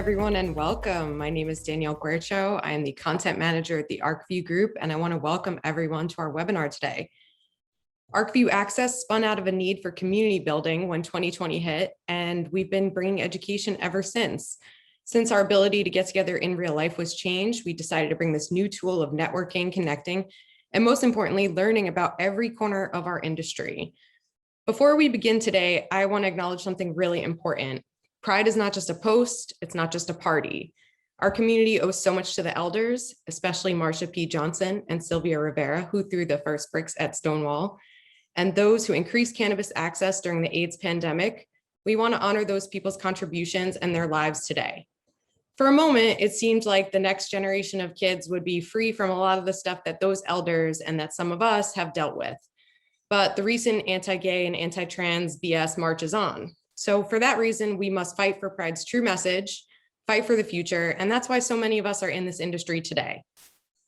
everyone, and welcome. My name is Danielle Guercio. I am the content manager at the Arcview Group, and I want to welcome everyone to our webinar today. Arcview Access spun out of a need for community building when 2020 hit, and we've been bringing education ever since. Since our ability to get together in real life was changed, we decided to bring this new tool of networking, connecting, and most importantly, learning about every corner of our industry. Before we begin today, I want to acknowledge something really important. Pride is not just a post, it's not just a party. Our community owes so much to the elders, especially Marsha P. Johnson and Sylvia Rivera, who threw the first bricks at Stonewall, and those who increased cannabis access during the AIDS pandemic. We want to honor those people's contributions and their lives today. For a moment, it seemed like the next generation of kids would be free from a lot of the stuff that those elders and that some of us have dealt with. But the recent anti-gay and anti-trans BS marches on. So for that reason, we must fight for Pride's true message, fight for the future, and that's why so many of us are in this industry today.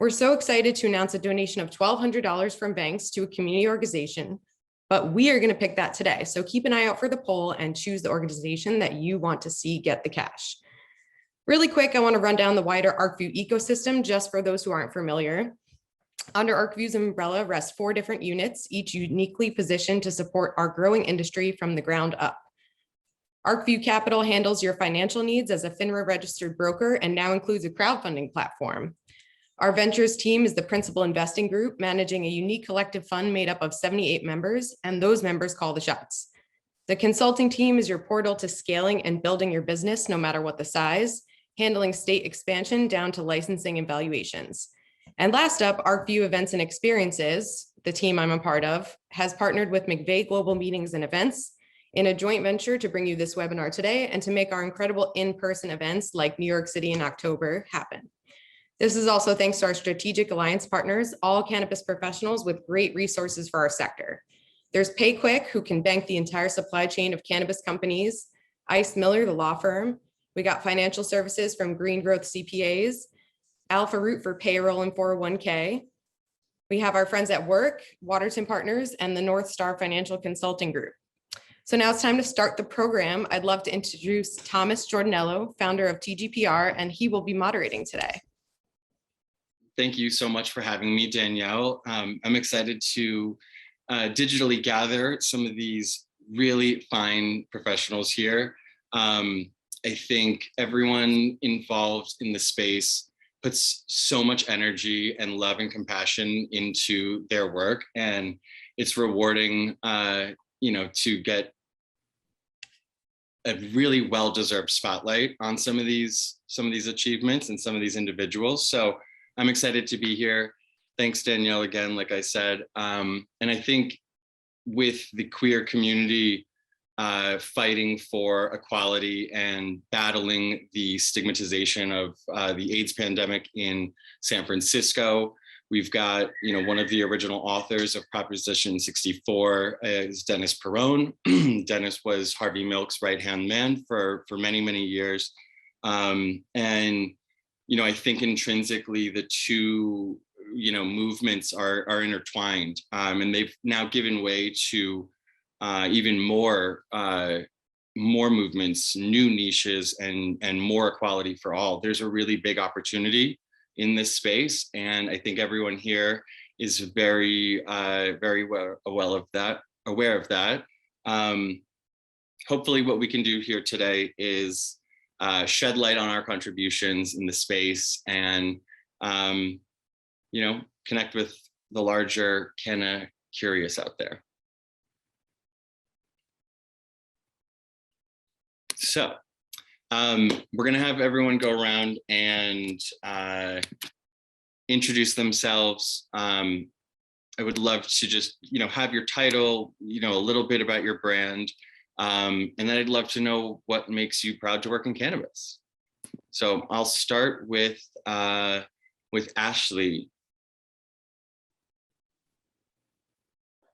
We're so excited to announce a donation of $1,200 from banks to a community organization, but we are going to pick that today. So keep an eye out for the poll and choose the organization that you want to see get the cash. Really quick, I want to run down the wider Arcview ecosystem just for those who aren't familiar. Under Arcview's umbrella rest 4 different units, each uniquely positioned to support our growing industry from the ground up. Arcview Capital handles your financial needs as a FINRA registered broker and now includes a crowdfunding platform. Our ventures team is the principal investing group, managing a unique collective fund made up of 78 members, and those members call the shots. The consulting team is your portal to scaling and building your business, no matter what the size, handling state expansion down to licensing and valuations. And last up, Arcview Events and Experiences, the team I'm a part of, has partnered with McVeigh Global Meetings and Events in a joint venture to bring you this webinar today and to make our incredible in-person events like New York City in October happen. This is also thanks to our strategic alliance partners, all cannabis professionals with great resources for our sector. There's PayQuick, who can bank the entire supply chain of cannabis companies, Ice Miller, the law firm. We got financial services from Green Growth CPAs, Alpha Root for payroll and 401k. We have our friends at work, Waterton Partners, and the North Star Financial Consulting Group. So now it's time to start the program. I'd love to introduce Thomas Jordanello, founder of TGPR, and he will be moderating today. Thank you so much for having me, Danielle. I'm excited to digitally gather some of these really fine professionals here. I think everyone involved in the space puts so much energy and love and compassion into their work, and it's rewarding, to get a really well-deserved spotlight on some of these achievements and some of these individuals. So I'm excited to be here. Thanks, Danielle, again, like I said. And I think with the queer community fighting for equality and battling the stigmatization of the AIDS pandemic in San Francisco, we've got, one of the original authors of Proposition 64 is Dennis Perrone. Dennis was Harvey Milk's right-hand man for many, many years. And, I think intrinsically the two, movements are intertwined, and they've now given way to even more movements, new niches, and more equality for all. There's a really big opportunity in this space, and I think everyone here is very aware of that. Hopefully what we can do here today is shed light on our contributions in the space and connect with the larger Canna curious out there. So we're going to have everyone go around and introduce themselves. I would love to just, have your title, a little bit about your brand, and then I'd love to know what makes you proud to work in cannabis. So I'll start with Ashley.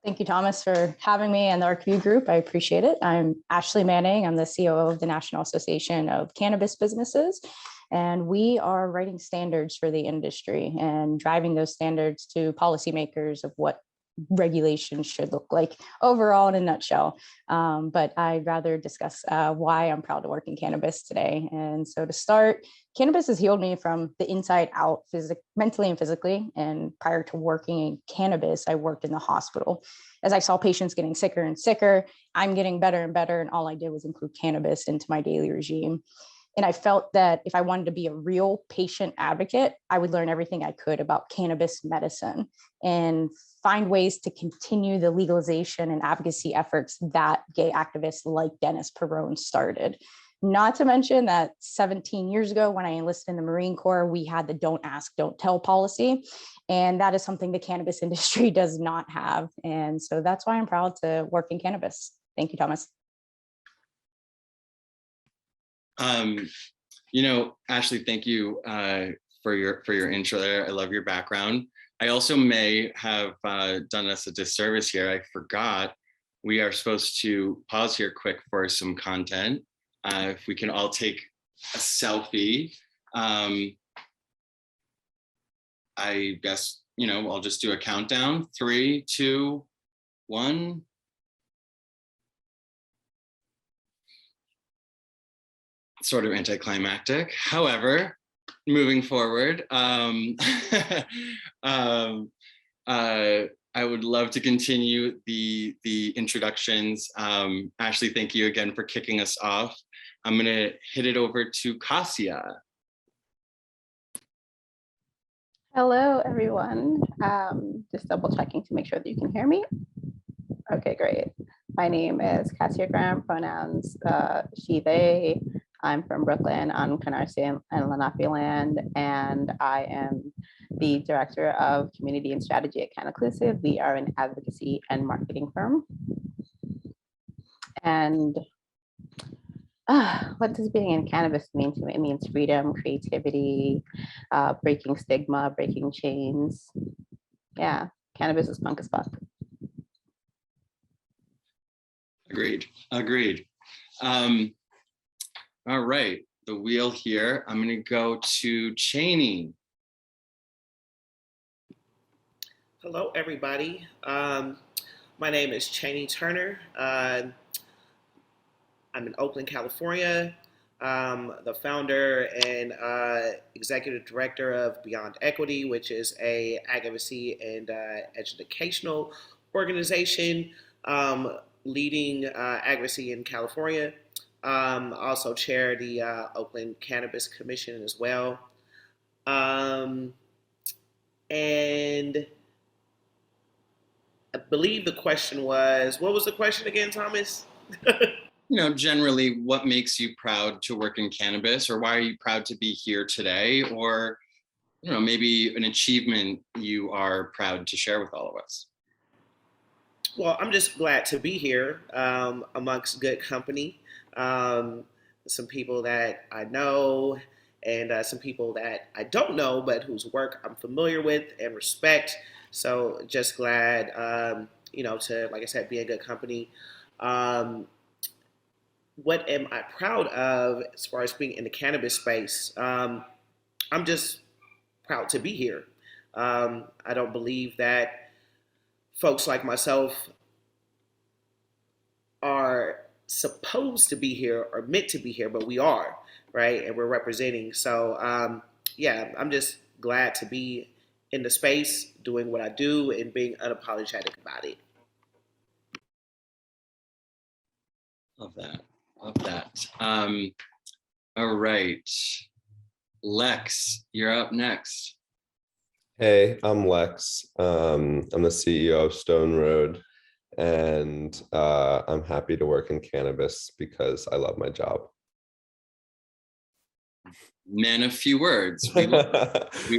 Thank you, Thomas, for having me and the Arcview Group. I appreciate it. I'm Ashley Manning. I'm the COO of the National Association of Cannabis Businesses, and we are writing standards for the industry and driving those standards to policymakers of what regulations should look like overall in a nutshell. But I'd rather discuss why I'm proud to work in cannabis today. And so to start, cannabis has healed me from the inside out, mentally and physically. And prior to working in cannabis, I worked in the hospital. As I saw patients getting sicker and sicker, I'm getting better and better. And all I did was include cannabis into my daily regime. And I felt that if I wanted to be a real patient advocate, I would learn everything I could about cannabis medicine and find ways to continue the legalization and advocacy efforts that gay activists like Dennis Perrone started. Not to mention that 17 years ago, when I enlisted in the Marine Corps, we had the don't ask, don't tell policy. And that is something the cannabis industry does not have. And so that's why I'm proud to work in cannabis. Thank you, Thomas. Ashley, thank you for your intro there. I love your background. I also may have done us a disservice here. I forgot we are supposed to pause here quick for some content. If we can all take a selfie. I guess, I'll just do a countdown. 3, 2, 1. Sort of anticlimactic. However, moving forward, I would love to continue the introductions. Ashley, thank you again for kicking us off. I'm going to hit it over to Kasia. Hello, everyone. Just double checking to make sure that you can hear me. Okay, great. My name is Kasia Graham, pronouns she, they. I'm from Brooklyn on Canarsie and Lenape land, and I am the Director of Community and Strategy at Canaclusive. We are an advocacy and marketing firm. And what does being in cannabis mean to me? It means freedom, creativity, breaking stigma, breaking chains. Yeah, cannabis is punk as fuck. Agreed. All right, the wheel here. I'm going to go to Cheney. Hello, everybody. My name is Cheney Turner. I'm in Oakland, California. The founder and executive director of Beyond Equity, which is a advocacy and educational organization leading advocacy in California. Also chair the Oakland Cannabis Commission as well. And I believe the question was, what was the question again, Thomas? Generally, what makes you proud to work in cannabis, or why are you proud to be here today? Or, maybe an achievement you are proud to share with all of us. Well, I'm just glad to be here amongst good company. Some people that I know and some people that I don't know, but whose work I'm familiar with and respect. So just glad, to, like I said, be in good company. What am I proud of as far as being in the cannabis space? I'm just proud to be here. I don't believe that folks like myself are supposed to be here or meant to be here, but we are, right? And we're representing. So I'm just glad to be in the space, doing what I do and being unapologetic about it. Love that. All right. Lex, you're up next. Hey, I'm Lex. I'm the CEO of Stone Road, and I'm happy to work in cannabis because I love my job. Man, a few words. We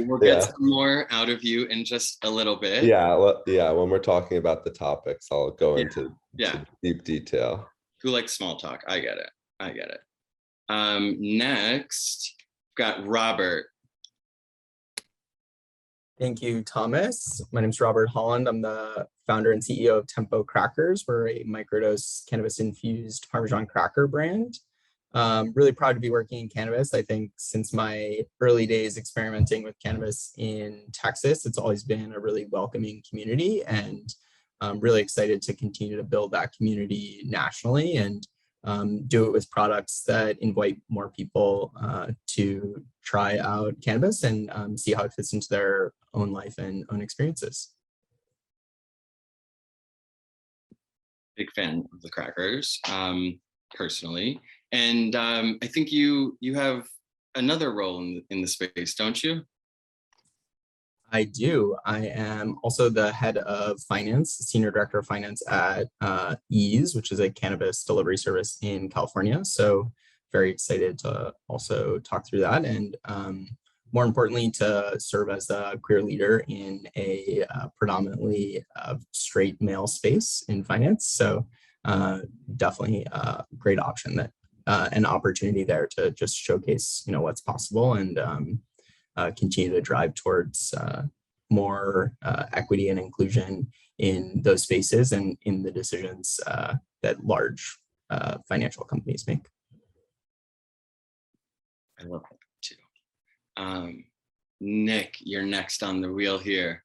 will get some more out of you in just a little bit. Yeah. When we're talking about the topics, I'll go into deep detail. Who likes small talk? I get it. Next, we've got Robert. Thank you, Thomas. My name is Robert Holland. I'm the founder and CEO of Tempo Crackers. We're a microdose cannabis-infused Parmesan cracker brand. Really proud to be working in cannabis. I think since my early days experimenting with cannabis in Texas, it's always been a really welcoming community, and I'm really excited to continue to build that community nationally and do it with products that invite more people to try out cannabis and see how it fits into their own life and own experiences. Big fan of the crackers, personally. And I think you have another role in the space, don't you? I do. I am also the head of finance, senior director of finance at Ease, which is a cannabis delivery service in California. So very excited to also talk through that, and more importantly, to serve as a career leader in a predominantly straight male space in finance. So definitely a great option, that an opportunity there to just showcase, what's possible, and continue to drive towards more equity and inclusion in those spaces and in the decisions that large financial companies make. I love that too. Nick, you're next on the wheel here.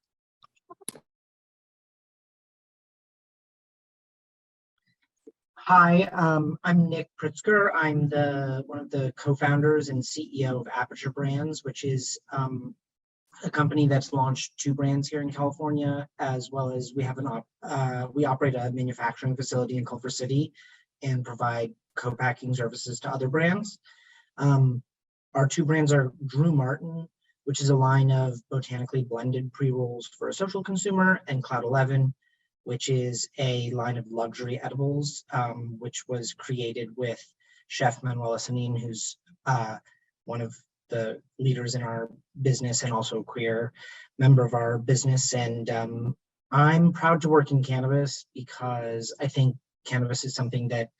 Hi, I'm Nick Pritzker. I'm one of the co-founders and CEO of Aperture Brands, which is a company that's launched 2 brands here in California, as well as we operate a manufacturing facility in Culver City and provide co-packing services to other brands. Our 2 brands are Drew Martin, which is a line of botanically blended pre-rolls for a social consumer, and Cloud 11, which is a line of luxury edibles, which was created with Chef Manuel Sanin, who's one of the leaders in our business and also a queer member of our business. And I'm proud to work in cannabis because I think cannabis is something that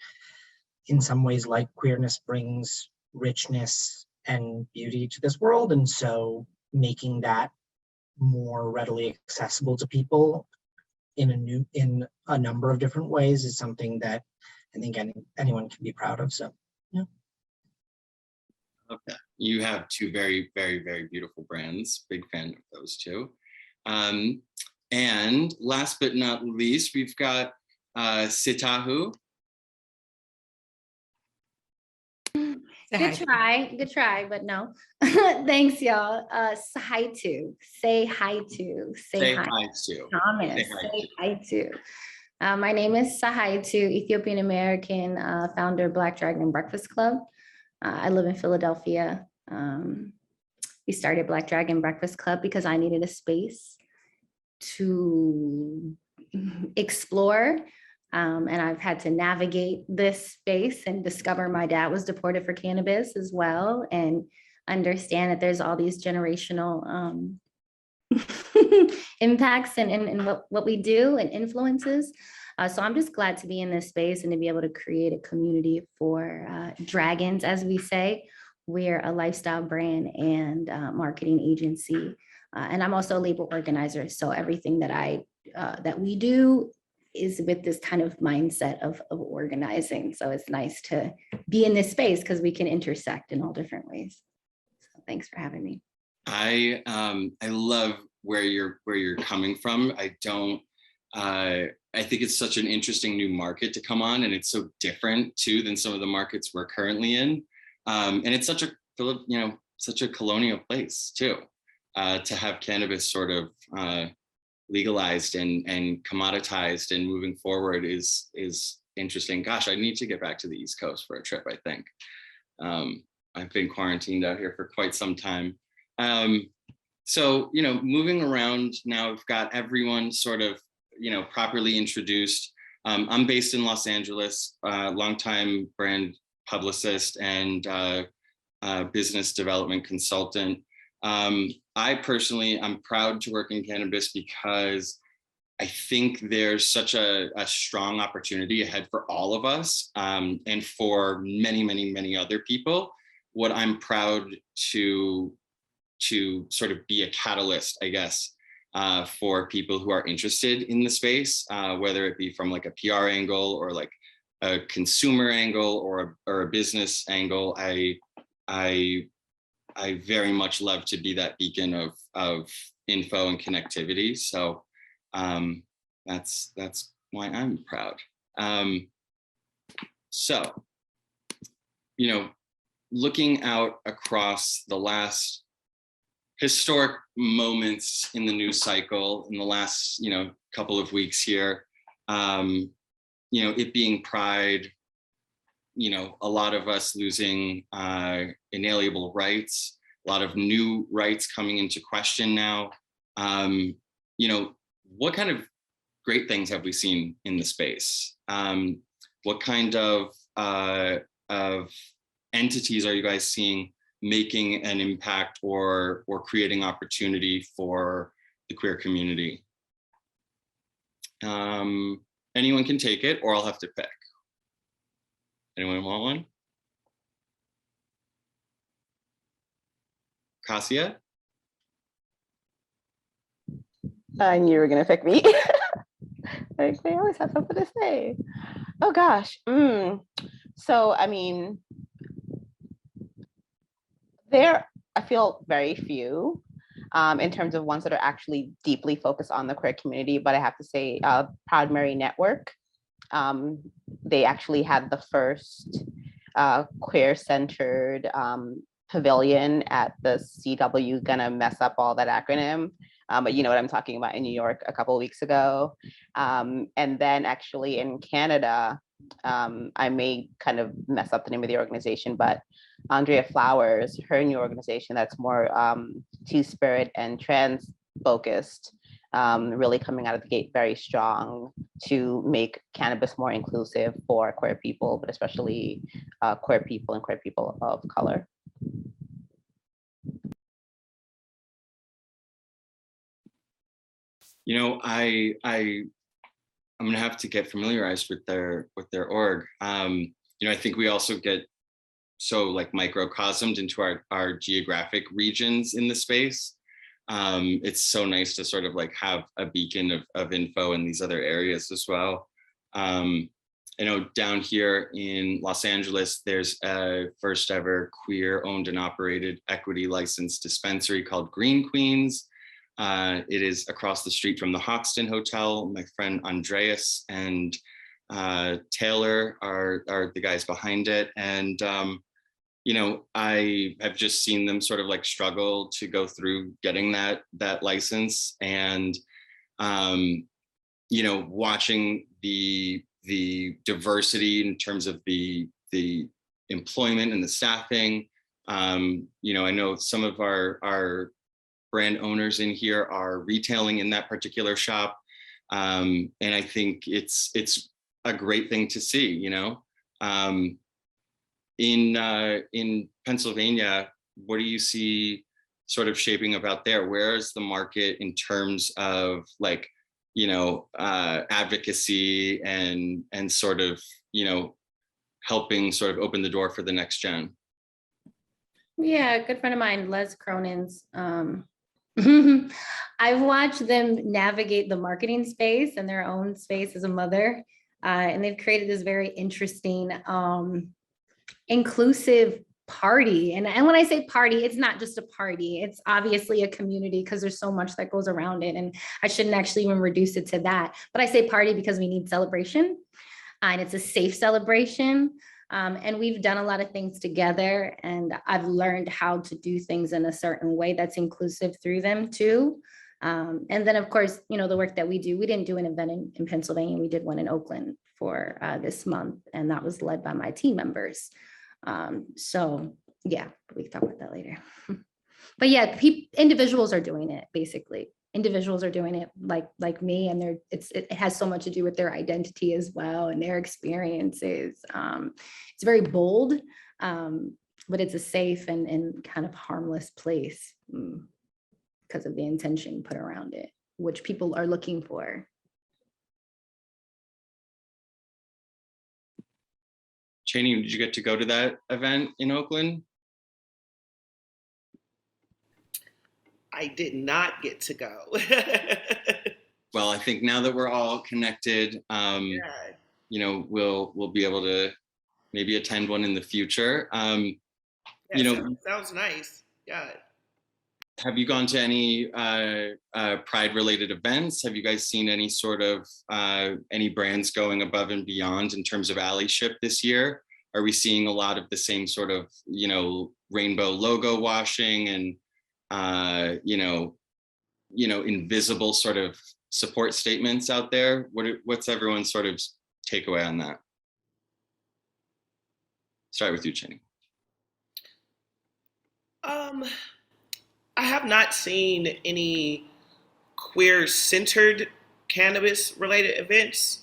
in some ways, like queerness, brings richness and beauty to this world. And so making that more readily accessible to people in a number of different ways is something that I think anyone can be proud of. So, yeah. Okay, you have 2 very, very, very beautiful brands. Big fan of those 2. And last but not least, we've got Sitahu. Good try, but no. Thanks, y'all. Say hi to. Say hi. Thomas. Say hi to. My name is Sahaitu, Ethiopian American, founder of Black Dragon Breakfast Club. I live in Philadelphia. We started Black Dragon Breakfast Club because I needed a space to explore. And I've had to navigate this space and discover my dad was deported for cannabis as well, and understand that there's all these generational impacts and what we do and influences. So I'm just glad to be in this space and to be able to create a community for dragons, as we say. We're a lifestyle brand and marketing agency. And I'm also a labor organizer. So everything that we do is with this kind of mindset of organizing. So it's nice to be in this space because we can intersect in all different ways. So thanks for having me. I love where you're coming from. I think it's such an interesting new market to come on, and it's so different too than some of the markets we're currently in. And it's such a colonial place too, to have cannabis sort of legalized and commoditized and moving forward is interesting. Gosh, I need to get back to the East Coast for a trip, I think. I've been quarantined out here for quite some time. So, moving around now, we've got everyone sort of, properly introduced. I'm based in Los Angeles, longtime brand publicist and business development consultant. I personally, I'm proud to work in cannabis because I think there's such a strong opportunity ahead for all of us, and for many, many, many other people. What I'm proud to sort of be a catalyst, I guess, for people who are interested in the space, whether it be from like a PR angle or like a consumer angle or a business angle, I very much love to be that beacon of info and connectivity. So that's why I'm proud. So, you know, looking out across the last historic moments in the news cycle in the last, you know, couple of weeks here, you know, it being Pride, you know, a lot of us losing inalienable rights, a lot of new rights coming into question now. You know, what kind of great things have we seen in the space? What kind of entities are you guys seeing making an impact or creating opportunity for the queer community? Anyone can take it, or I'll have to pick. Anyone want one? Cassia? I knew you were gonna pick me. Like, they always have something to say. Oh gosh. So I mean, I feel very few in terms of ones that are actually deeply focused on the queer community, but I have to say Proud Mary Network, they actually had the first queer-centered pavilion at the CW, gonna mess up all that acronym, but you know what I'm talking about, in New York a couple of weeks ago. And then actually in Canada, I may kind of mess up the name of the organization, but Andrea Flowers, her new organization that's more two-spirit and trans focused, really coming out of the gate very strong to make cannabis more inclusive for queer people, but especially queer people and queer people of color. You know, I'm gonna have to get familiarized with their org. You know, I think we also get so like microcosmed into our geographic regions in the space. It's so nice to sort of like have a beacon of info in these other areas as well. I know down here in Los Angeles, there's a first ever queer owned and operated equity licensed dispensary called Green Queens. It is across the street from the Hoxton Hotel. My friend Andreas and Taylor are the guys behind it. And, you know, I have just seen them sort of like struggle to go through getting that license. And, you know, watching the diversity in terms of the employment and the staffing. You know, I know some of our brand owners in here are retailing in that particular shop. And I think it's a great thing to see, you know. In Pennsylvania, what do you see sort of shaping up out there? Where is the market in terms of like, you know, advocacy and sort of, you know, helping sort of open the door for the next gen? Yeah, a good friend of mine, Les Cronin's. I've watched them navigate the marketing space and their own space as a mother. And they've created this very interesting, inclusive party. And when I say party, it's not just a party. It's obviously a community because there's so much that goes around it. And I shouldn't actually even reduce it to that. But I say party because we need celebration. And it's a safe celebration. And we've done a lot of things together, and I've learned how to do things in a certain way that's inclusive through them too. And then of course, you know, the work that we do, we didn't do an event in Pennsylvania, we did one in Oakland for this month, and that was led by my team members. So yeah, we can talk about that later. But yeah, individuals are doing it basically. Individuals are doing it like me, and it has so much to do with their identity as well and their experiences. It's very bold, but it's a safe and kind of harmless place because of the intention put around it, which people are looking for. Cheney, did you get to go to that event in Oakland? I did not get to go. Well, I think now that we're all connected, Yeah. we'll be able to maybe attend one in the future. Sounds nice. Yeah. Have you gone to any Pride related events? Have you guys seen any sort of any brands going above and beyond in terms of allyship this year? Are we seeing a lot of the same sort of, rainbow logo washing and, invisible sort of support statements out there? What's everyone's sort of takeaway on that? Start with you, Chenny. I have not seen any queer-centered cannabis-related events.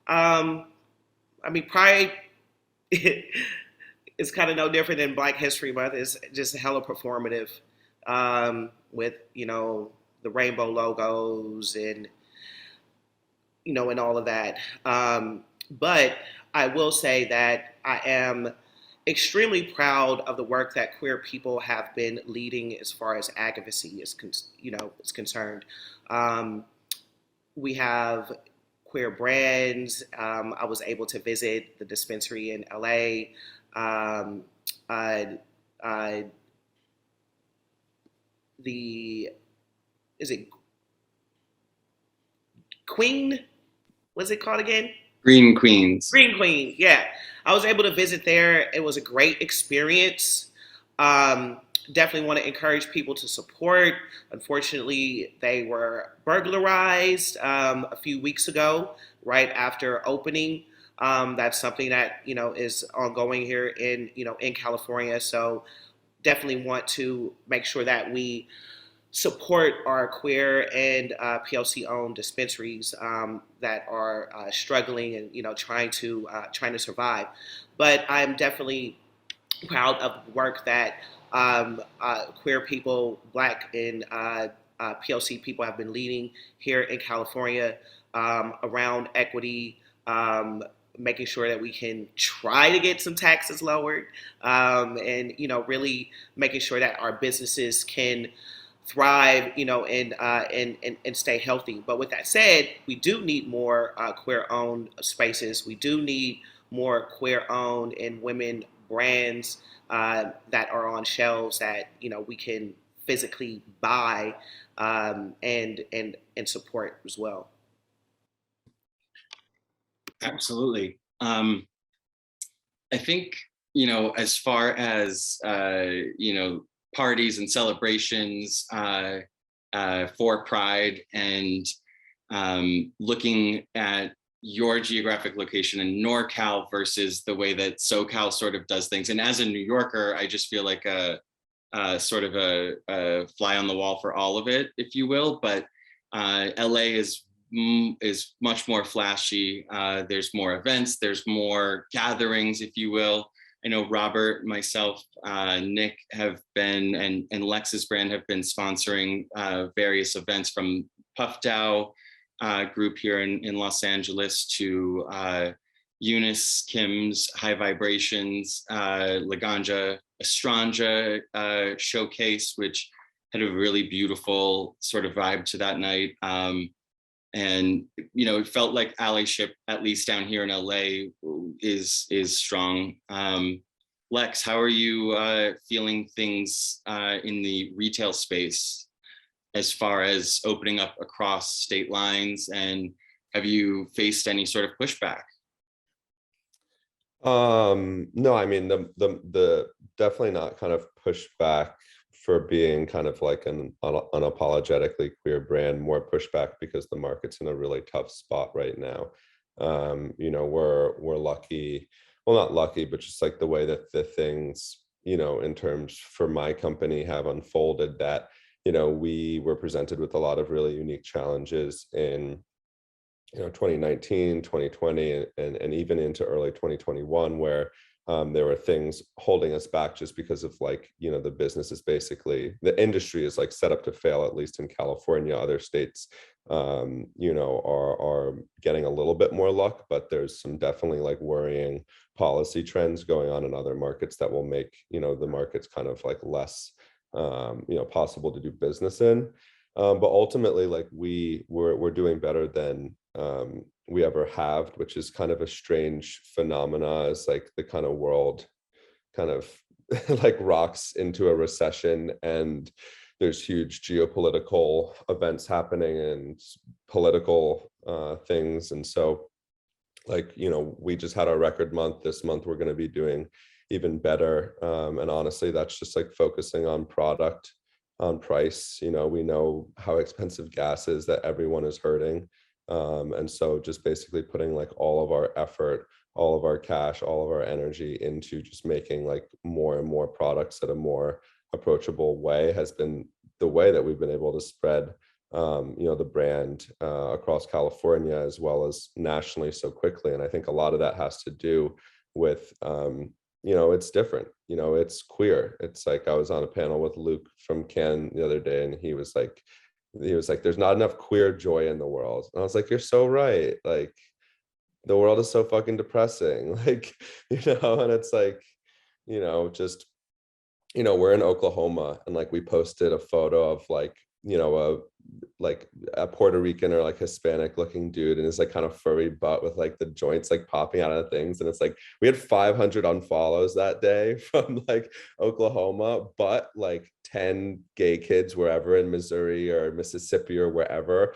Pride is kind of no different than Black History Month. It's just hella performative with, the rainbow logos and, and all of that. But I will say that I am extremely proud of the work that queer people have been leading as far as advocacy is concerned. We have queer brands. I was able to visit the dispensary in LA. Is it Queen? What's it called again? Green Queens. Green Queen, yeah. I was able to visit there. It was a great experience. Definitely want to encourage people to support. Unfortunately, they were burglarized a few weeks ago, right after opening. That's something that, is ongoing here in California. So definitely want to make sure that we support our queer and PLC-owned dispensaries that are struggling and trying to survive. But I'm definitely proud of the work that queer people, Black and PLC people have been leading here in California around equity, making sure that we can try to get some taxes lowered, and really making sure that our businesses can thrive, and stay healthy. But with that said, we do need more queer-owned spaces. We do need more queer-owned and women brands that are on shelves that we can physically buy and support as well. Absolutely. I think as far as parties and celebrations for Pride and looking at your geographic location in NorCal versus the way that SoCal sort of does things. And as a New Yorker, I just feel like a sort of a fly on the wall for all of it, if you will. But LA is much more flashy. There's more events, there's more gatherings, if you will. I know Robert, myself, Nick have been, and Lex's brand have been sponsoring various events from Puff Dow group here in Los Angeles to Eunice Kim's High Vibrations, Laganja Estranja showcase, which had a really beautiful sort of vibe to that night. And it felt like allyship, at least down here in LA, is strong. Lex, how are you feeling things in the retail space as far as opening up across state lines, and have you faced any sort of pushback? No, I mean the definitely not kind of pushback for being kind of like an unapologetically queer brand, more pushback because the market's in a really tough spot right now. We're lucky, well, not lucky, but just like the way that the things, in terms for my company have unfolded, that, we were presented with a lot of really unique challenges in 2019, 2020, and even into early 2021, where there were things holding us back just because of the business is basically, the industry is like set up to fail, at least in California. Other states, are getting a little bit more luck, but there's some definitely like worrying policy trends going on in other markets that will make, the markets kind of like less, possible to do business in. But ultimately, like we're doing better than we ever have, which is kind of a strange phenomena as like the kind of world kind of like rocks into a recession, and there's huge geopolitical events happening and political things. And so like, you know, we just had our record month. This month we're going to be doing even better. And honestly, that's just like focusing on product, on price. You know, we know how expensive gas is, that everyone is hurting. And so just basically putting like all of our effort, all of our cash, all of our energy into just making like more and more products at a more approachable way has been the way that we've been able to spread you know, the brand across California as well as nationally so quickly. And I think a lot of that has to do with you know, it's different, you know, it's queer. It's like I was on a panel with Luke from Cannes the other day, and he was like, there's not enough queer joy in the world. And I was like, you're so right. Like, the world is so fucking depressing. Like, you know, and it's like, you know, just, you know, we're in Oklahoma, and like we posted a photo of like, you know, a Puerto Rican or like Hispanic looking dude and his like kind of furry butt with like the joints like popping out of things. And it's like we had 500 unfollows that day from like Oklahoma, but like 10 gay kids wherever in Missouri or Mississippi or wherever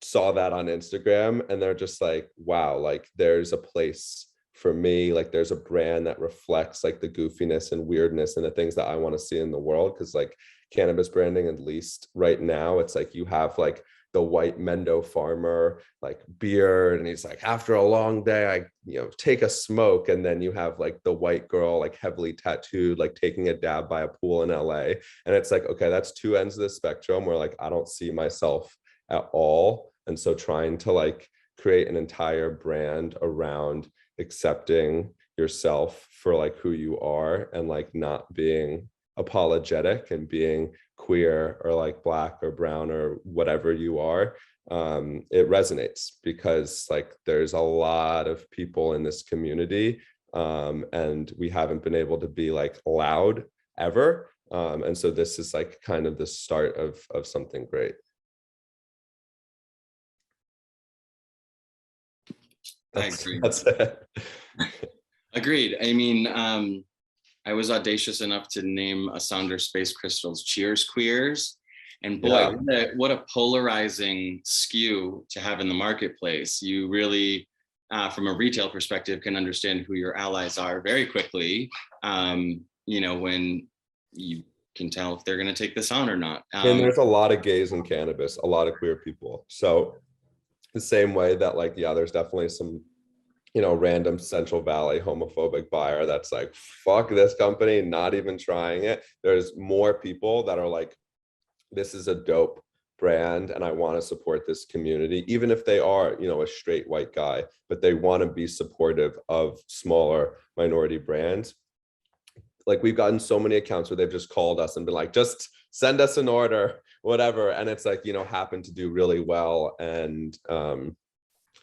saw that on Instagram, and they're just like, wow, like there's a place for me, like there's a brand that reflects like the goofiness and weirdness and the things that I want to see in the world. Because like cannabis branding, at least right now, it's like you have like the white Mendo farmer like beard, and he's like, after a long day I, you know, take a smoke. And then you have like the white girl like heavily tattooed like taking a dab by a pool in LA, and it's like, okay, that's two ends of the spectrum where like I don't see myself at all. And so trying to like create an entire brand around accepting yourself for like who you are, and like not being apologetic and being queer or like black or brown or whatever you are, it resonates because like there's a lot of people in this community, and we haven't been able to be like loud ever, and so this is like kind of the start of something great. I agree. That's it. Agreed. I mean, I was audacious enough to name a Sounder Space Crystals Cheers Queers. And boy, yeah, what a polarizing skew to have in the marketplace. You really, from a retail perspective, can understand who your allies are very quickly, you know, when you can tell if they're going to take this on or not. And there's a lot of gays in cannabis, a lot of queer people. So the same way that like, yeah, there's definitely some, you know, random Central Valley homophobic buyer that's like, fuck this company, not even trying it. There's more people that are like, this is a dope brand and I want to support this community, even if they are, you know, a straight white guy, but they want to be supportive of smaller minority brands. Like we've gotten so many accounts where they've just called us and been like, just send us an order, whatever. And it's like, you know, happen to do really well. And,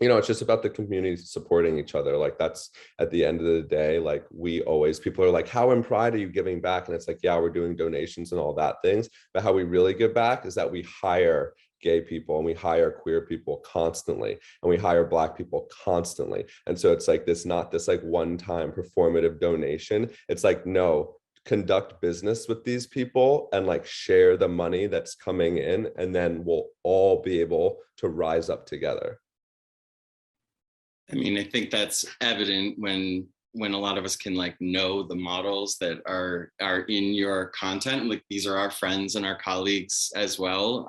you know, it's just about the community supporting each other. Like that's at the end of the day, like we always, people are like, how in Pride are you giving back? And it's like, yeah, we're doing donations and all that things. But how we really give back is that we hire gay people and we hire queer people constantly, and we hire Black people constantly. And so it's like this, not this like one-time performative donation. It's like, no, conduct business with these people and like share the money that's coming in, and then we'll all be able to rise up together. I mean, I think that's evident when a lot of us can like know the models that are in your content. Like these are our friends and our colleagues as well.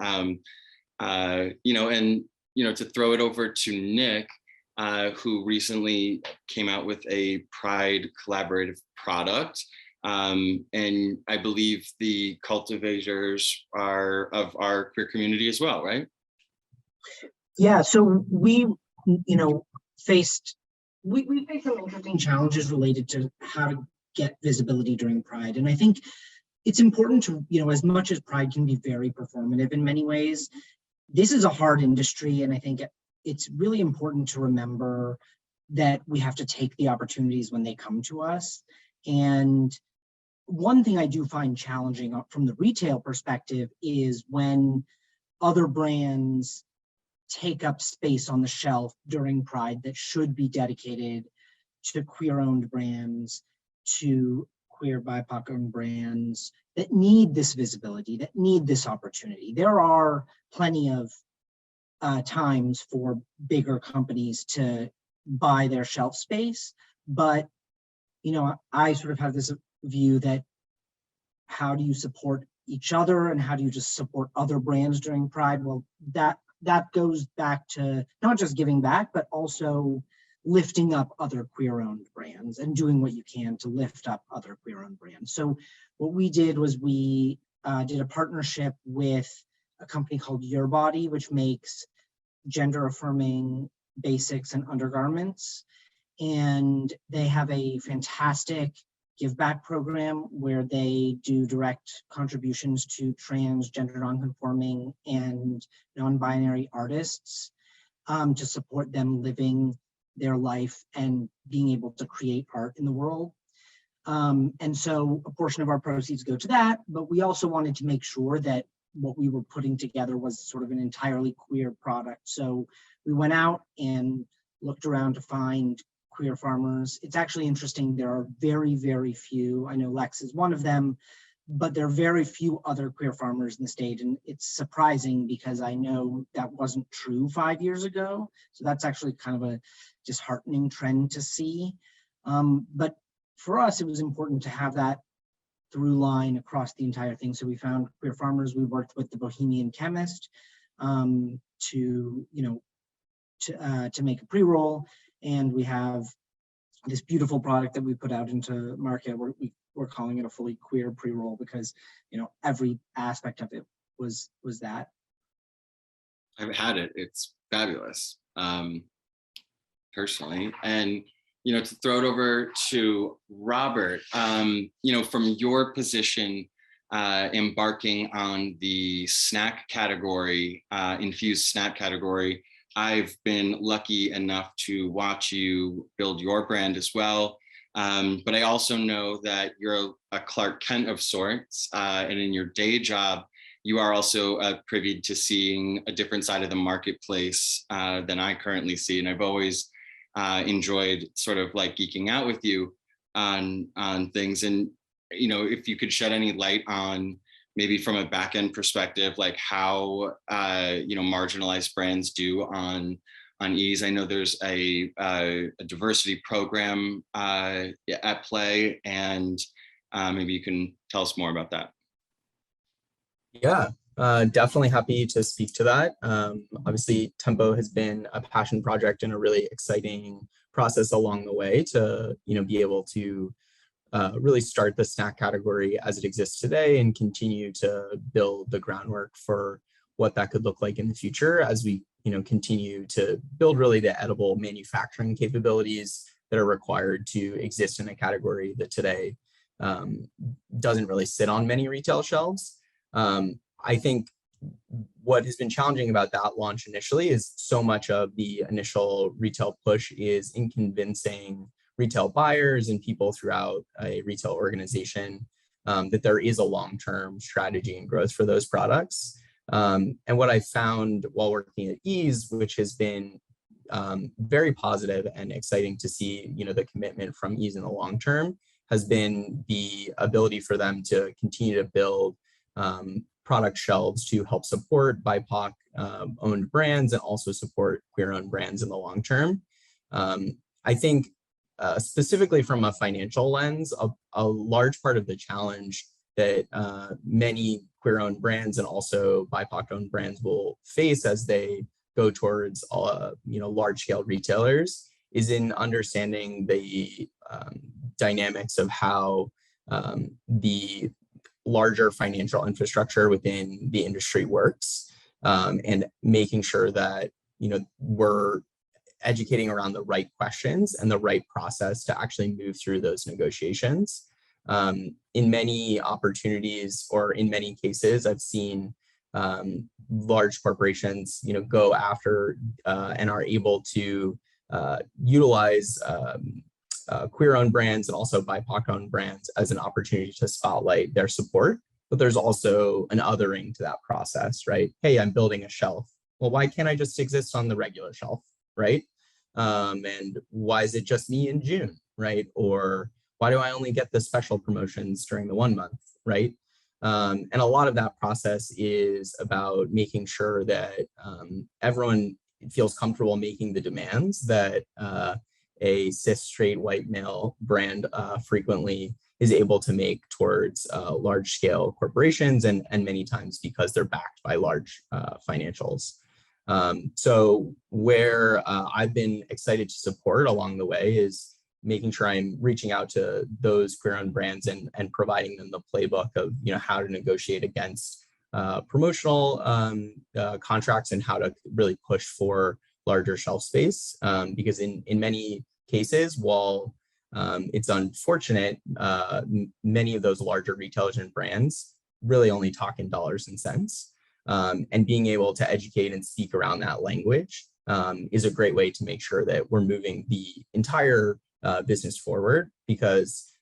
You know, and you know, to throw it over to Nick, who recently came out with a Pride collaborative product. And I believe the cultivators are of our queer community as well, right? Yeah, so we, you know, faced some interesting challenges related to how to get visibility during Pride. And I think it's important to, you know, as much as Pride can be very performative in many ways, this is a hard industry. And I think it's really important to remember that we have to take the opportunities when they come to us. And one thing I do find challenging from the retail perspective is when other brands take up space on the shelf during Pride that should be dedicated to queer-owned brands, to queer BIPOC-owned brands that need this visibility, that need this opportunity. There are plenty of times for bigger companies to buy their shelf space, but I sort of have this view that how do you support each other and how do you just support other brands during Pride? Well, that goes back to not just giving back, but also lifting up other queer-owned brands and doing what you can to lift up other queer-owned brands. So what we did was we did a partnership with a company called Your Body, which makes gender-affirming basics and undergarments. And they have a fantastic give back program where they do direct contributions to trans, gender nonconforming, and non-binary artists to support them living their life and being able to create art in the world. And so a portion of our proceeds go to that, but we also wanted to make sure that what we were putting together was sort of an entirely queer product. So we went out and looked around to find queer farmers. It's actually interesting. There are very, very few. I know Lex is one of them, but there are very few other queer farmers in the state. And it's surprising because I know that wasn't true 5 years ago. So that's actually kind of a disheartening trend to see. But for us, it was important to have that through line across the entire thing. So we found queer farmers. We worked with the Bohemian Chemist to make a pre-roll. And we have this beautiful product that we put out into market. We're calling it a fully queer pre-roll because every aspect of it was that. I've had it. It's fabulous, personally. And to throw it over to Robert, from your position embarking on the snack category, infused snack category, I've been lucky enough to watch you build your brand as well. But I also know that you're a Clark Kent of sorts, and in your day job, you are also privy to seeing a different side of the marketplace than I currently see. And I've always enjoyed sort of like geeking out with you on things. And, if you could shed any light on maybe from a back end perspective, like how, marginalized brands do on Ease. I know there's a diversity program at play, and maybe you can tell us more about that. Yeah, definitely happy to speak to that. Obviously, Tempo has been a passion project and a really exciting process along the way to, be able to really start the snack category as it exists today and continue to build the groundwork for what that could look like in the future as we, continue to build really the edible manufacturing capabilities that are required to exist in a category that today doesn't really sit on many retail shelves. I think what has been challenging about that launch initially is so much of the initial retail push is in convincing retail buyers and people throughout a retail organization that there is a long-term strategy and growth for those products. And what I found while working at Ease, which has been very positive and exciting to see, the commitment from Ease in the long term, has been the ability for them to continue to build product shelves to help support BIPOC owned brands and also support queer owned brands in the long term. I think specifically from a financial lens, a large part of the challenge that many queer owned brands and also BIPOC owned brands will face as they go towards large scale retailers is in understanding the dynamics of how the larger financial infrastructure within the industry works, and making sure that we're educating around the right questions and the right process to actually move through those negotiations. In many opportunities or in many cases, I've seen large corporations go after and are able to utilize queer-owned brands and also BIPOC-owned brands as an opportunity to spotlight their support. But there's also an othering to that process, right? Hey, I'm building a shelf. well, why can't I just exist on the regular shelf, right? And why is it just me in June, right? Or why do I only get the special promotions during the 1 month, right? And a lot of that process is about making sure that everyone feels comfortable making the demands that a cis straight white male brand frequently is able to make towards large scale corporations, and many times because they're backed by large financials. So where I've been excited to support along the way is making sure I'm reaching out to those queer-owned brands and providing them the playbook of, you know, how to negotiate against promotional contracts and how to really push for larger shelf space. Because in many cases, while it's unfortunate, many of those larger retailers and brands really only talk in dollars and cents. And being able to educate and speak around that language is a great way to make sure that we're moving the entire business forward, because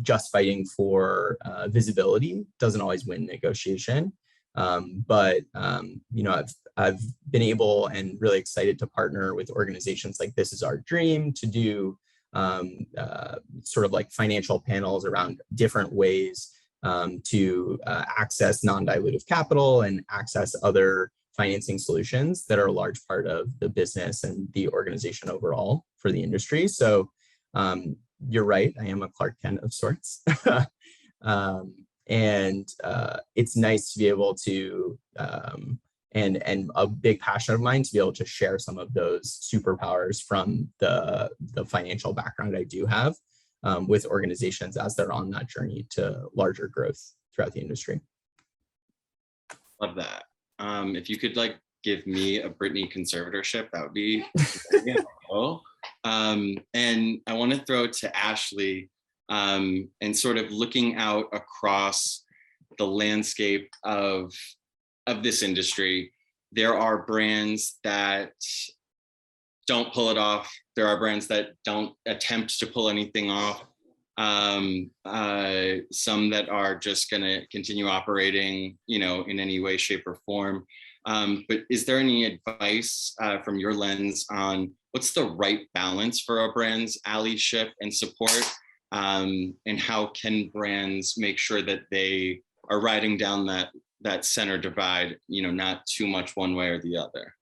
just fighting for visibility doesn't always win negotiation. But you know, I've been able and really excited to partner with organizations like This Is Our Dream to do sort of like financial panels around different ways to access non-dilutive capital and access other financing solutions that are a large part of the business and the organization overall for the industry. So you're right, I am a Clark Kent of sorts. And it's nice to be able to, and a big passion of mine to be able to share some of those superpowers from the financial background I do have with organizations as they're on that journey to larger growth throughout the industry. Love that. If you could like give me a Britney conservatorship, that would be helpful. And I want to throw it to Ashley and sort of looking out across the landscape of this industry. There are brands that don't pull it off. There are brands that don't attempt to pull anything off. Some that are just going to continue operating, you know, in any way, shape, or form. But is there any advice from your lens on what's the right balance for a brand's allyship and support? And how can brands make sure that they are riding down that center divide, you know, not too much one way or the other?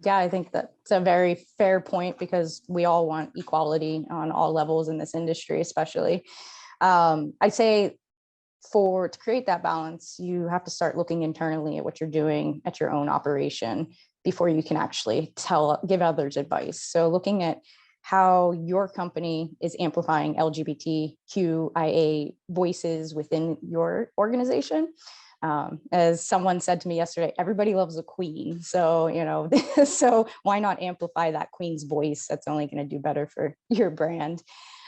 Yeah, I think that's a very fair point, because we all want equality on all levels in this industry, especially. I'd say to create that balance, you have to start looking internally at what you're doing at your own operation before you can actually give others advice. So looking at how your company is amplifying LGBTQIA voices within your organization. As someone said to me yesterday, everybody loves a queen. So, you know, so why not amplify that queen's voice? That's only going to do better for your brand.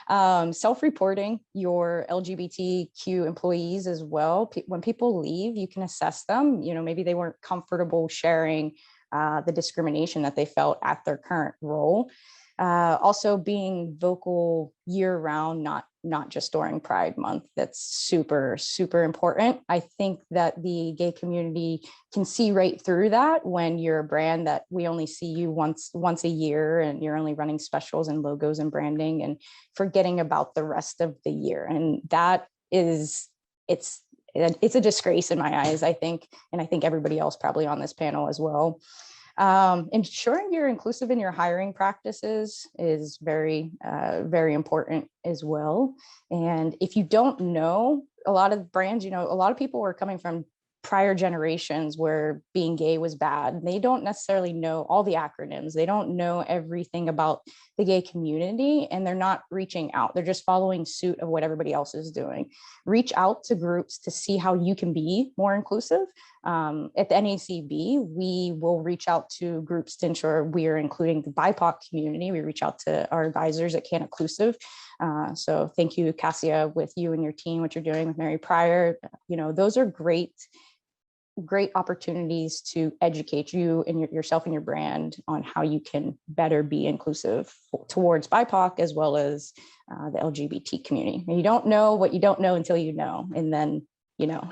Self-reporting your LGBTQ employees as well. When people leave, you can assess them. You know, maybe they weren't comfortable sharing the discrimination that they felt at their current role. Also being vocal year round, not just during Pride Month. That's super, super important. I think that the gay community can see right through that when you're a brand that we only see you once a year, and you're only running specials and logos and branding and forgetting about the rest of the year. And that is, it's a disgrace in my eyes, I think, and I think everybody else probably on this panel as well. Ensuring you're inclusive in your hiring practices is very, very important as well. And if you don't know, a lot of brands, you know, a lot of people were coming from prior generations where being gay was bad. They don't necessarily know all the acronyms. They don't know everything about the gay community, and they're not reaching out. They're just following suit of what everybody else is doing. Reach out to groups to see how you can be more inclusive. At the NACB, we will reach out to groups to ensure we are including the BIPOC community. We reach out to our advisors at Can Inclusive. So thank you, Cassia, with you and your team, what you're doing with Mary Pryor. You know, those are great opportunities to educate you and yourself and your brand on how you can better be inclusive towards BIPOC as well as the LGBT community. And you don't know what you don't know until you know, and then you know.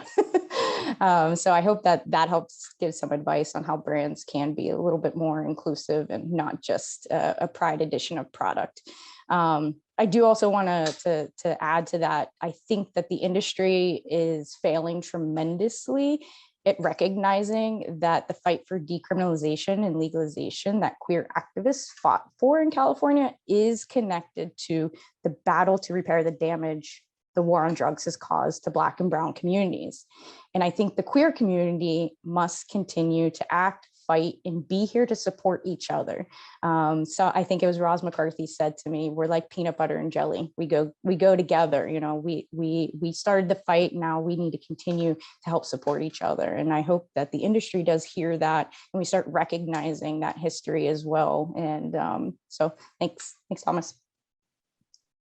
So I hope that that helps give some advice on how brands can be a little bit more inclusive and not just a pride edition of product. I do also want to add to that. I think that the industry is failing tremendously at recognizing that the fight for decriminalization and legalization that queer activists fought for in California is connected to the battle to repair the damage the war on drugs has caused to Black and Brown communities. And I think the queer community must continue to act, fight, and be here to support each other. So I think it was Roz McCarthy said to me, we're like peanut butter and jelly. We go together. You know, we started the fight. Now we need to continue to help support each other. And I hope that the industry does hear that and we start recognizing that history as well. And so thanks, Thomas.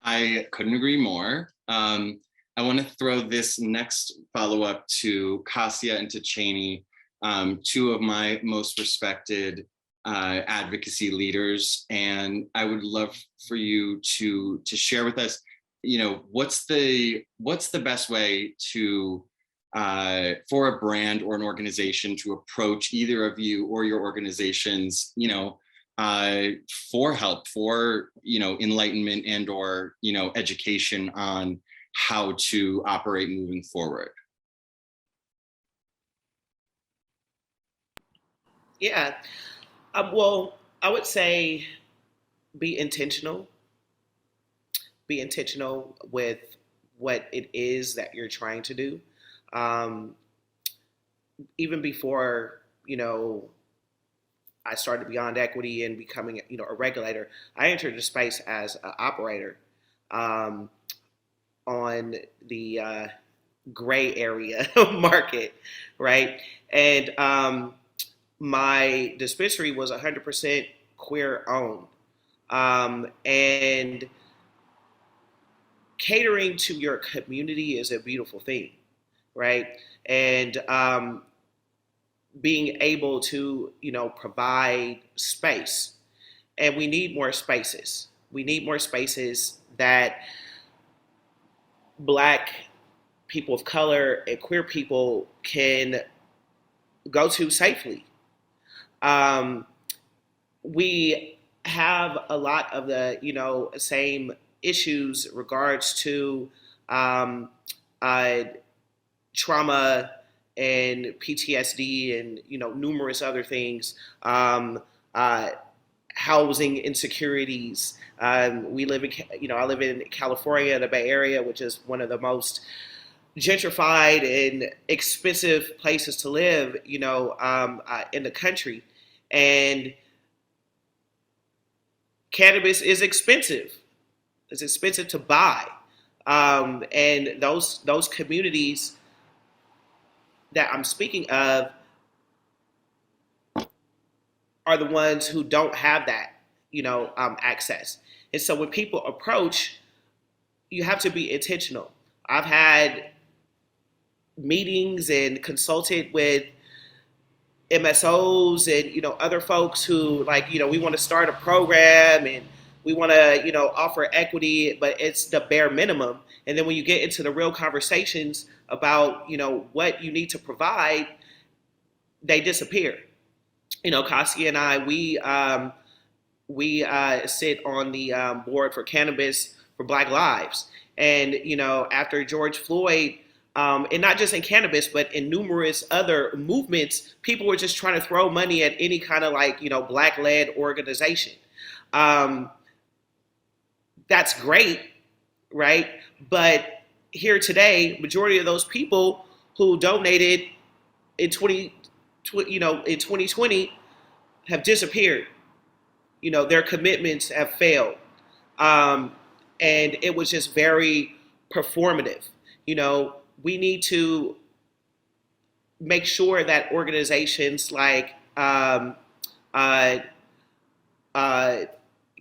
I couldn't agree more. I want to throw this next follow-up to Kasia and to Cheney, two of my most respected advocacy leaders, and I would love for you to share with us, you know, what's the best way to for a brand or an organization to approach either of you or your organizations, you know, for help, for, you know, enlightenment and or, you know, education on how to operate moving forward. Yeah. Well, I would say be intentional. Be intentional with what it is that you're trying to do. Even before, you know, I started Beyond Equity and becoming, you know, a regulator, I entered the space as an operator on the gray area market, right? And my dispensary was 100% queer owned. And catering to your community is a beautiful thing, right? And being able to, you know, provide space. And we need more spaces. We need more spaces that Black people of color and queer people can go to safely. We have a lot of the, you know, same issues regards to trauma and PTSD and, you know, numerous other things, housing insecurities. We live in, you know, I live in California, the Bay Area, which is one of the most gentrified and expensive places to live, you know, in the country. And cannabis is expensive. It's expensive to buy. And those communities that I'm speaking of are the ones who don't have that, you know, access. And so when people approach, you have to be intentional. I've had meetings and consulted with MSOs and, you know, other folks who, like, you know, we want to start a program and we want to, you know, offer equity, but it's the bare minimum. And then when you get into the real conversations about, you know, what you need to provide, they disappear. You know, Kasia and I, we sit on the board for Cannabis for Black Lives. And, you know, after George Floyd, and not just in cannabis, but in numerous other movements, people were just trying to throw money at any kind of, like, you know, Black-led organization. That's great, right? But here today, majority of those people who donated in 2020 have disappeared. You know, their commitments have failed. And it was just very performative. You know, we need to make sure that organizations like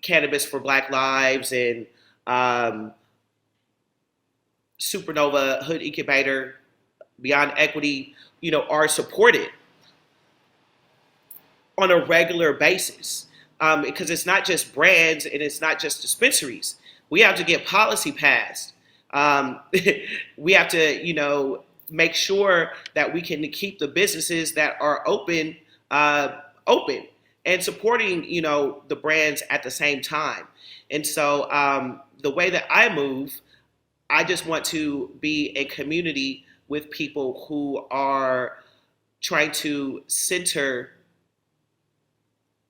Cannabis for Black Lives and Supernova, Hood Incubator, Beyond Equity, you know, are supported on a regular basis. Because it's not just brands and it's not just dispensaries. We have to get policy passed. We have to, you know, make sure that we can keep the businesses that are open open and supporting, you know, the brands at the same time. And so the way that I move, I just want to be a community with people who are trying to center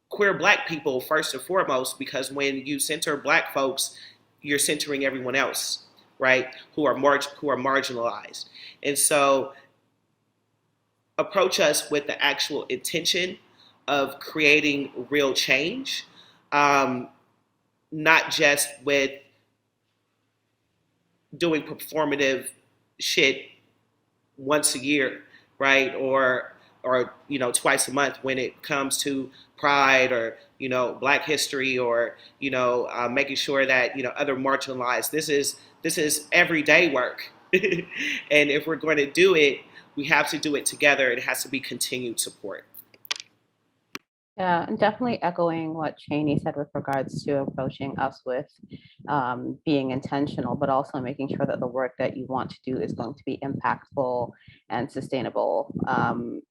queer Black people first and foremost, because when you center Black folks, you're centering everyone else, right? Who are marginalized. And so approach us with the actual intention of creating real change, not just with doing performative shit once a year, right? Or you know, twice a month when it comes to Pride or, you know, Black History, or, you know, making sure that, you know, other marginalized. This is everyday work, and if we're going to do it, we have to do it together. It has to be continued support. Yeah, and definitely echoing what Cheney said with regards to approaching us with being intentional, but also making sure that the work that you want to do is going to be impactful and sustainable.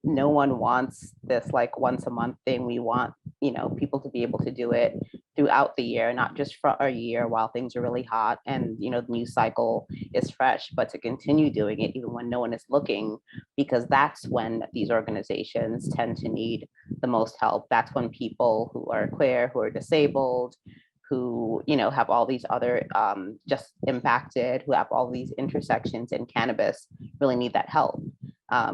No one wants this like once a month thing. We want, you know, people to be able to do it throughout the year, not just for a year while things are really hot and, you know, the news cycle is fresh, but to continue doing it even when no one is looking, because that's when these organizations tend to need the most help. That's when people who are queer, who are disabled, who, you know, have all these other just impacted, who have all these intersections in cannabis really need that help.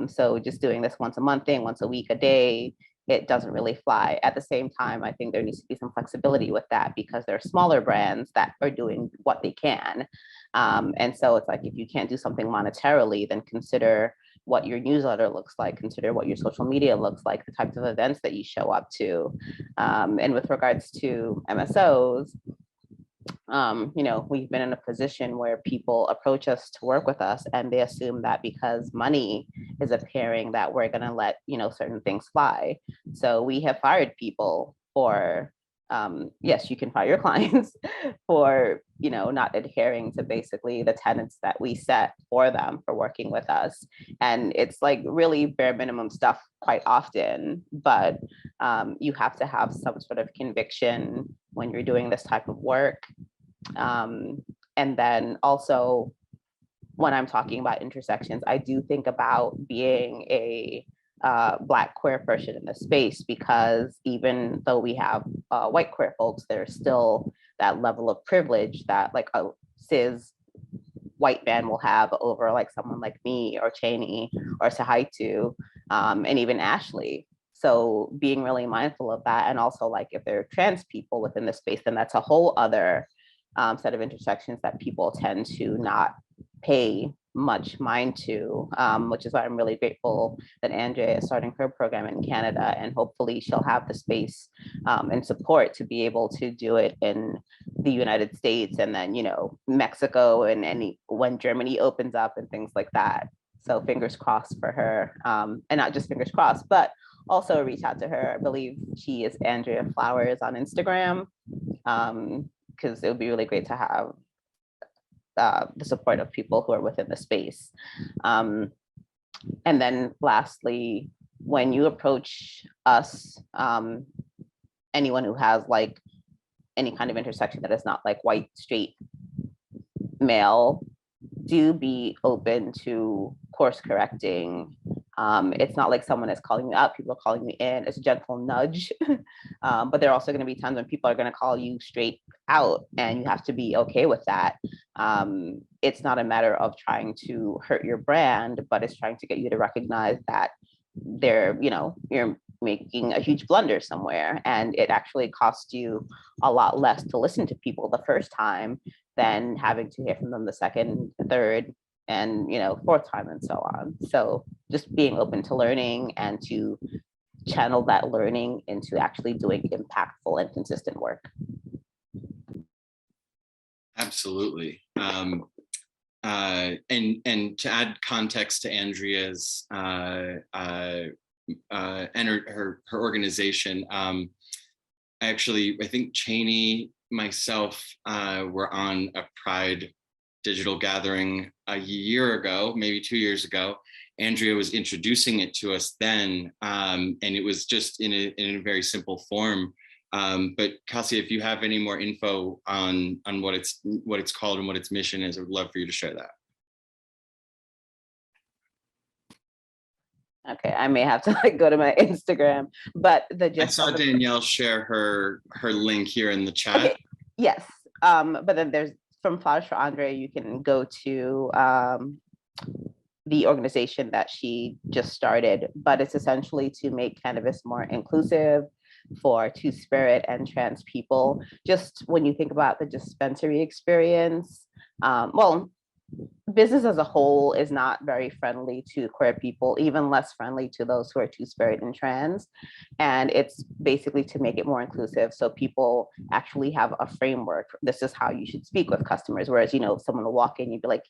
So just doing this once a month thing, once a week, a day, it doesn't really fly. At the same time, I think there needs to be some flexibility with that, because there are smaller brands that are doing what they can. And so it's like, if you can't do something monetarily, then consider what your newsletter looks like, consider what your social media looks like, the types of events that you show up to. And with regards to MSOs, you know, we've been in a position where people approach us to work with us and they assume that because money is appearing that we're going to let, you know, certain things fly. So we have fired people for, yes, you can fire your clients for, you know, not adhering to basically the tenets that we set for them for working with us. And it's like really bare minimum stuff quite often, but you have to have some sort of conviction when you're doing this type of work. And then also, when I'm talking about intersections, I do think about being a Black queer person in the space, because even though we have white queer folks, there's still that level of privilege that like a cis white man will have over like someone like me or Cheney or Sahaitu, and even Ashley. So being really mindful of that. And also like if there are trans people within the space, then that's a whole other set of intersections that people tend to not pay much mind to, which is why I'm really grateful that Andrea is starting her program in Canada, and hopefully she'll have the space and support to be able to do it in the United States, and then, you know, Mexico, and when Germany opens up and things like that. So fingers crossed for her, and not just fingers crossed, but also reach out to her. I believe she is Andrea Flowers on Instagram, because it would be really great to have the support of people who are within the space. And then lastly, when you approach us, anyone who has like any kind of intersection that is not like white, straight, male, do be open to course correcting. It's not like someone is calling you out, people are calling you in. It's a gentle nudge. But there are also going to be times when people are going to call you straight out, and you have to be okay with that. It's not a matter of trying to hurt your brand, but it's trying to get you to recognize that you're making a huge blunder somewhere, and it actually costs you a lot less to listen to people the first time than having to hear from them the second, third, and fourth time, and so on. So just being open to learning and to channel that learning into actually doing impactful and consistent work. Absolutely. And to add context to Andrea's and her organization, I think Cheney, myself, were on a Pride digital gathering a year ago, maybe 2 years ago. Andrea was introducing it to us then, and it was just in a very simple form. But Cassia, if you have any more info on what it's called and what its mission is, I would love for you to share that. Okay, I may have to go to my Instagram, but the I saw Danielle share her link here in the chat. Okay, yes, but then there's from Flowers for Andre, you can go to the organization that she just started, but it's essentially to make cannabis more inclusive for Two-Spirit and trans people. Just when you think about the dispensary experience, well, business as a whole is not very friendly to queer people, even less friendly to those who are Two-Spirit and trans. And it's basically to make it more inclusive so people actually have a framework. This is how you should speak with customers. Whereas, someone will walk in, you'd be like,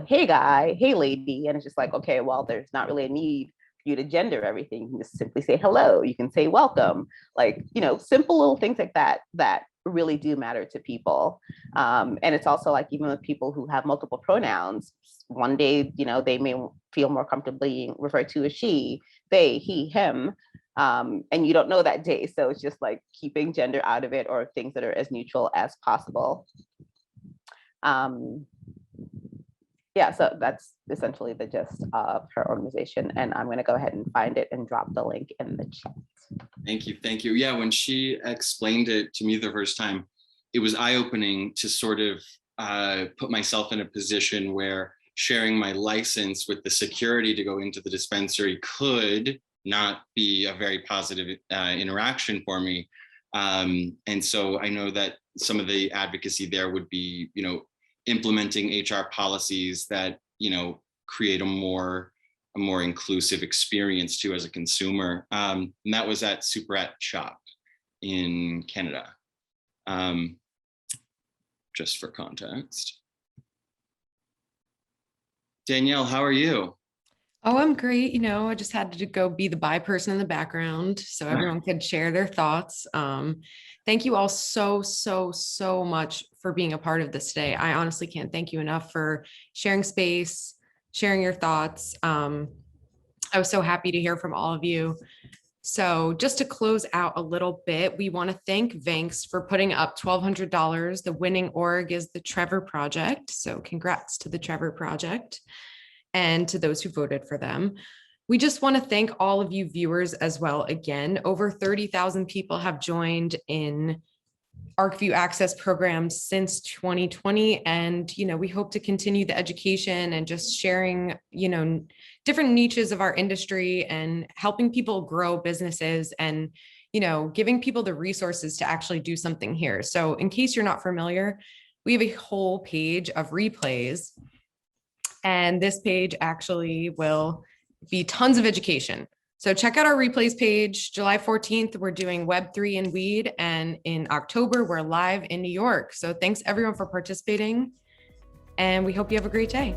hey guy, hey lady. And it's just like, okay, well, there's not really a need for you to gender everything. You can just simply say hello. You can say welcome. Like, simple little things like that really do matter to people. And it's also like, even with people who have multiple pronouns, one day, they may feel more comfortable being referred to as she, they, he, him, and you don't know that day. So it's just like keeping gender out of it, or things that are as neutral as possible. Yeah, so that's essentially the gist of her organization. And I'm gonna go ahead and find it and drop the link in the chat. Thank you. Yeah, when she explained it to me the first time, it was eye-opening to sort of put myself in a position where sharing my license with the security to go into the dispensary could not be a very positive interaction for me. And so I know that some of the advocacy there would be, implementing HR policies that, create a more inclusive experience too as a consumer. And that was at Superette Shop in Canada, just for context. Danielle, how are you? Oh, I'm great. I just had to go be the bi person in the background so everyone could share their thoughts. Thank you all so much for being a part of this today. I honestly can't thank you enough for sharing space, sharing your thoughts. I was so happy to hear from all of you. So just to close out a little bit, we want to thank Vanks for putting up $1,200. The winning org is the Trevor Project. So congrats to the Trevor Project and to those who voted for them. We just want to thank all of you viewers as well. Again, over 30,000 people have joined in Arcview Access programs since 2020. And, we hope to continue the education and just sharing, different niches of our industry and helping people grow businesses and, giving people the resources to actually do something here. So in case you're not familiar, we have a whole page of replays. And this page actually will be tons of education. So check out our replays page. July 14th, we're doing Web3 and weed. And in October, we're live in New York. So thanks everyone for participating. And we hope you have a great day.